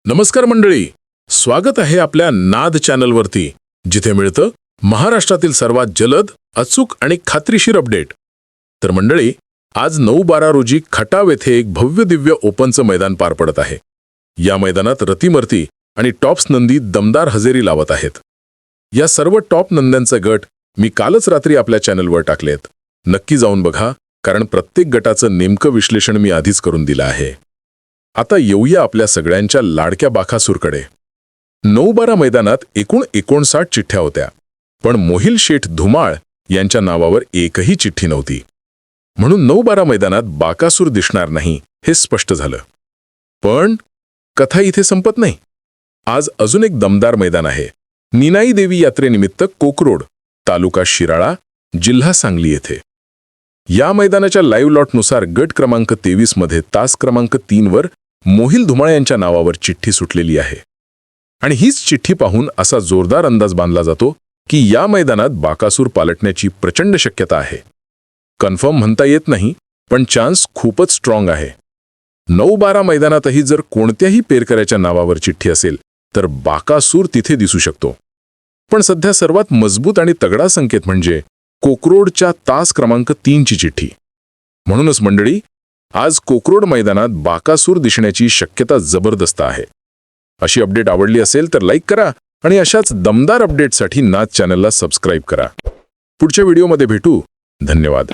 नमस्कार मंडळी, स्वागत आहे आपल्या नाद चॅनलवरती, जिथे मिळतं महाराष्ट्रातील सर्वात जलद, अचूक आणि खात्रीशीर अपडेट. तर मंडळी, आज 9/12 रोजी खटाव येथे एक भव्य दिव्य ओपनचं मैदान पार पडत आहे. या मैदानात रतिमर्ती आणि टॉप्स नंदी दमदार हजेरी लावत आहेत. या सर्व टॉप नंद्यांचे गट मी कालच रात्री आपल्या चॅनलवर टाकलेत. नक्की जाऊन बघा, कारण प्रत्येक गटाचं नेमकं विश्लेषण मी आधीच करून दिलं आहे. आता येऊया आपल्या सगळ्यांच्या लाडक्या बाकासूरकडे. 9/12 मैदानात एकूण 59 चिठ्ठ्या होत्या, पण मोहिल शेठ धुमाळ यांच्या नावावर एकही चिठ्ठी नव्हती. म्हणून 9/12 मैदानात बाकासूर दिसणार नाही हे स्पष्ट झालं. पण कथा इथे संपत नाही. आज अजून एक दमदार मैदान आहे. निनाई देवी यात्रेनिमित्त कोकरोड, तालुका शिराळा, जिल्हा सांगली येथे. या मैदानाच्या लाईव्ह लॉटनुसार गट क्रमांक 23 मध्ये तास क्रमांक 3 वर मोहिल धुमाळ यांच्या नावावर चिठ्ठी सुटलेली आहे. आणि हीच चिठ्ठी पाहून असा जोरदार अंदाज बांधला जातो की या मैदानात बाकासूर पालटण्याची प्रचंड शक्यता आहे. कन्फर्म म्हणता येत नाही, पण चान्स खूपच स्ट्रॉंग आहे. 9/12 मैदानातही जर कोणत्याही पेरकऱ्याच्या नावावर चिठ्ठी असेल तर बाकासूर तिथे दिसू शकतो. पण सध्या सर्वात मजबूत आणि तगडा संकेत म्हणजे कोकरोडच्या तास क्रमांक 3 ची चिठ्ठी. म्हणूनच मंडळी, आज कोकरोड मैदानात बाकासूर दिसण्याची शक्यता जबरदस्त आहे. अशी अपडेट आवडली असेल तर लाईक करा आणि अशाच दमदार अपडेटसाठी नाद चॅनलला सबस्क्राईब करा. पुढच्या व्हिडिओमध्ये भेटू. धन्यवाद.